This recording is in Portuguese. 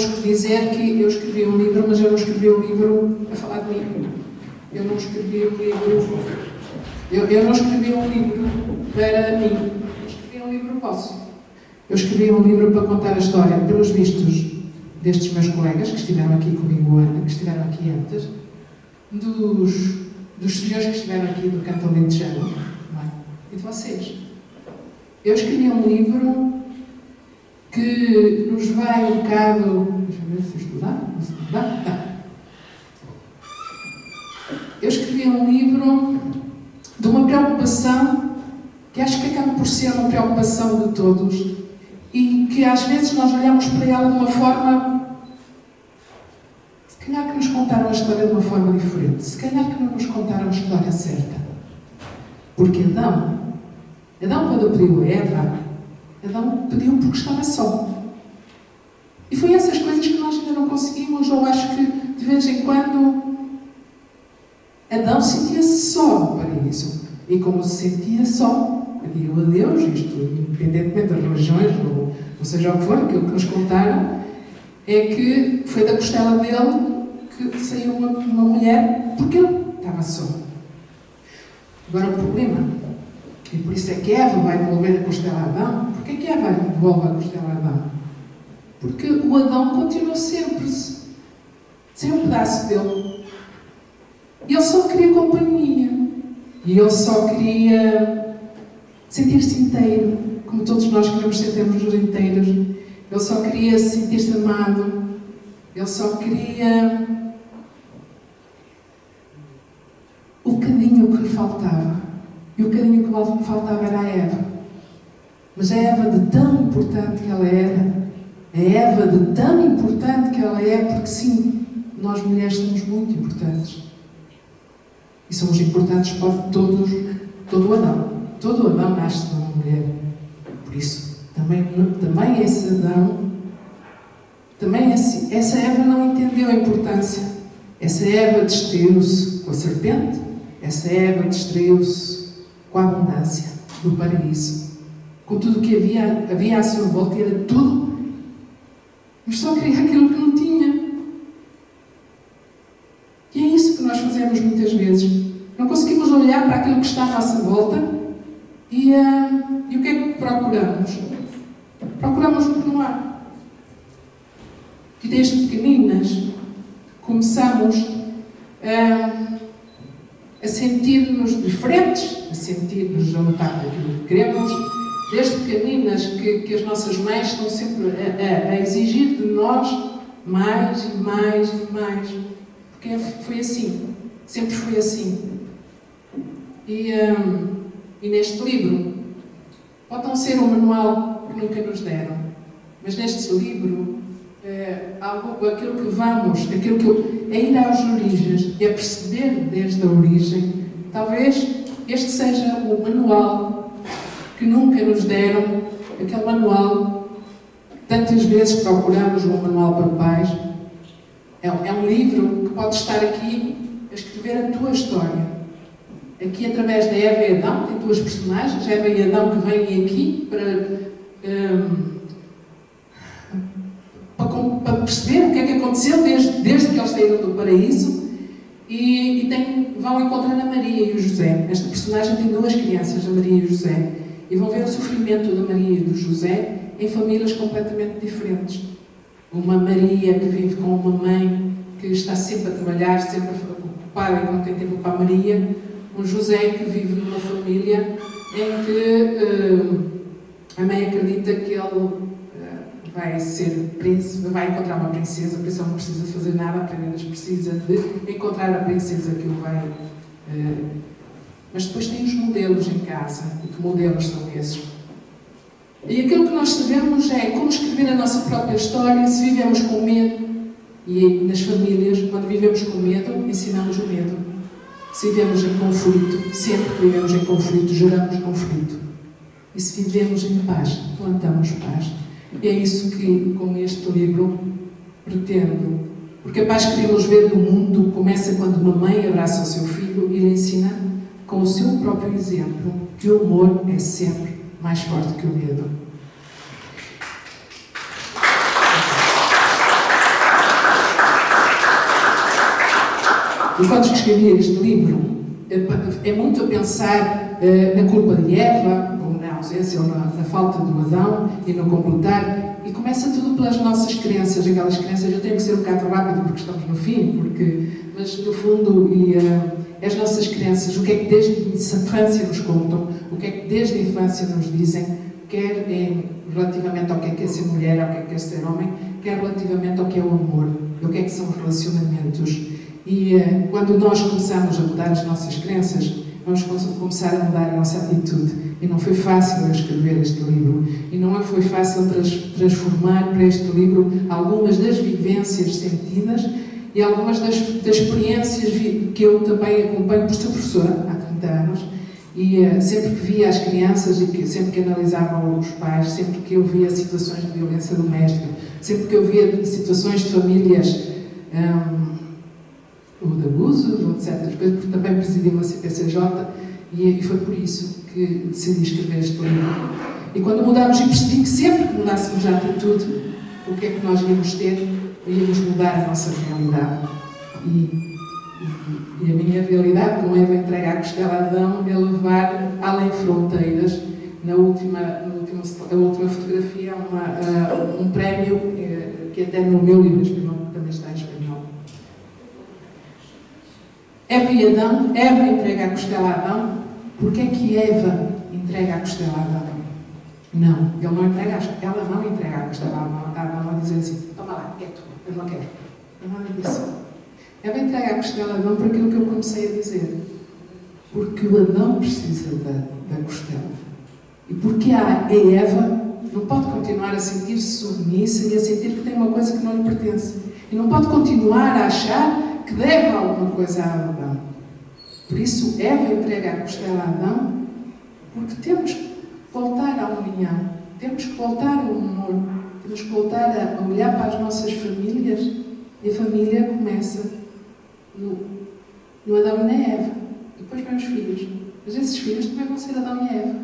vos dizer que eu escrevi um livro, mas eu não escrevi um livro a falar de mim. Eu não escrevi um livro... Eu não escrevi um livro para mim. Eu escrevi um livro vosso. Eu escrevi um livro para contar a história, pelos vistos, destes meus colegas que estiveram aqui comigo, que estiveram aqui antes, dos senhores que estiveram aqui do Canto Alentejano, não é? E de vocês. Eu escrevi um livro que nos vai um bocado... Deixa eu ver se isto dá. Eu escrevi um livro de uma preocupação que acho que acaba por ser uma preocupação de todos e que às vezes nós olhamos para ela de uma forma, se calhar que nos contaram a história de uma forma diferente, se calhar que não nos contaram a história certa. Porque Adão quando pediu a Eva, Adão pediu porque estava só. E foi essas coisas que nós ainda não conseguimos, ou acho que de vez em quando Adão sentia-se só no paraíso. E como se sentia só, pediu a Deus, isto independentemente das religiões, ou seja o que for, aquilo que nos contaram, é que foi da costela dele que saiu uma mulher, porque ele estava só. Agora o problema, e por isso é que Eva vai devolver a costela a Adão. Porquê que Eva devolve a costela a Adão? Porque o Adão continuou sempre sem um pedaço dele. E ele só queria companhia. E ele só queria sentir-se inteiro, como todos nós queremos sentir-nos inteiros. Ele só queria sentir-se amado. Ele só queria o bocadinho que lhe faltava. E o bocadinho que lhe faltava era a Eva. Mas a Eva de tão importante que ela era, a Eva de tão importante que ela é, porque sim, nós mulheres somos muito importantes. E somos importantes para todo Adão. Todo Adão nasce de uma mulher. Por isso, também esse Adão, essa Eva não entendeu a importância. Essa Eva distraiu-se com a serpente. Essa Eva distraiu-se com a abundância do paraíso. Com tudo o que havia à sua volta, era tudo. Mas só queria aquilo que não tinha. E é isso que nós fazemos muitas vezes. Não conseguimos olhar para aquilo que está à nossa volta e o que é que procuramos? Procuramos o que não há. E desde pequeninas começamos a sentir-nos diferentes, a sentir-nos a lutar por aquilo que queremos. Desde pequeninas que as nossas mães estão sempre a exigir de nós mais e mais e mais. Porque foi assim. Sempre foi assim. E neste livro, pode não ser um manual que nunca nos deram, mas neste livro, aquilo que é ir às origens, é perceber desde a origem. Talvez este seja o manual que nunca nos deram, aquele manual que tantas vezes procuramos, um manual para pais. É um livro que pode estar aqui a escrever a tua história. Aqui, através da Eva e Adão, tem duas personagens, Eva e Adão, que vêm aqui para perceber o que é que aconteceu desde que eles saíram do paraíso e vão encontrar a Maria e o José. Esta personagem tem duas crianças, a Maria e o José, e vão ver o sofrimento da Maria e do José em famílias completamente diferentes. Uma Maria que vive com uma mãe que está sempre a trabalhar, sempre ocupada e não tem tempo para a Maria. Um José que vive numa família em que a mãe acredita que ele vai ser príncipe, vai encontrar uma princesa, por isso ele não precisa fazer nada, apenas precisa de encontrar a princesa que ele vai... Mas depois tem os modelos em casa. E que modelos são esses? E aquilo que nós sabemos é como escrever a nossa própria história se vivemos com medo. E nas famílias, quando vivemos com medo, ensinamos o medo. Se vivemos em conflito, sempre que vivemos em conflito, geramos conflito. E se vivemos em paz, plantamos paz. E é isso que, com este livro, pretendo. Porque a paz que queremos ver no mundo começa quando uma mãe abraça o seu filho e lhe ensina, com o seu próprio exemplo, que o amor é sempre mais forte que o medo. E quando escrevi este livro, é muito a pensar na culpa de Eva, ou na ausência, ou na falta do Adão, e no completar. E começa tudo pelas nossas crenças, aquelas crenças. Eu tenho que ser um bocado rápido porque estamos no fim, mas no fundo, as nossas crenças, o que é que desde a infância nos contam, o que é que desde a infância nos dizem, quer relativamente ao que é ser mulher, ao que é ser homem, quer relativamente ao que é o amor, o que é que são os relacionamentos. E quando nós começamos a mudar as nossas crenças, vamos começar a mudar a nossa atitude. E não foi fácil eu escrever este livro. E não foi fácil transformar para este livro algumas das vivências sentidas e algumas das experiências que eu também acompanho por ser professora há 30 anos. E sempre que via as crianças e sempre que analisava os pais, sempre que eu via situações de violência doméstica, sempre que eu via situações de famílias ou de abusos, ou de certas coisas, porque também presidi uma CPCJ e foi por isso que decidi escrever este livro. E quando mudámos, e percebi que sempre que mudássemos a atitude, o que é que nós íamos ter? Íamos mudar a nossa realidade. E a minha realidade, como Eva entrega à costela a Adão, é levar além fronteiras. A última fotografia é um prémio que até no meu livro espanhol também está em espanhol. Eva e Adão, Eva entrega a costela a Adão. Porquê é que Eva entrega a costela a Adão? Não, ela não entrega a costela a Adão a dizer assim, toma lá, é tua, eu não quero. Não é nada disso. Eva entrega a costela a Adão por aquilo que eu comecei a dizer. Porque o Adão precisa da costela. E porque a Eva não pode continuar a sentir-se submissa e a sentir que tem uma coisa que não lhe pertence. E não pode continuar a achar que deve alguma coisa a Adão. Por isso, Eva entrega a costela a Adão, porque temos que voltar à união, temos que voltar ao amor, temos que voltar a olhar para as nossas famílias, e a família começa no Adão e na Eva. Depois vem os filhos. Mas esses filhos também vão ser Adão e Eva.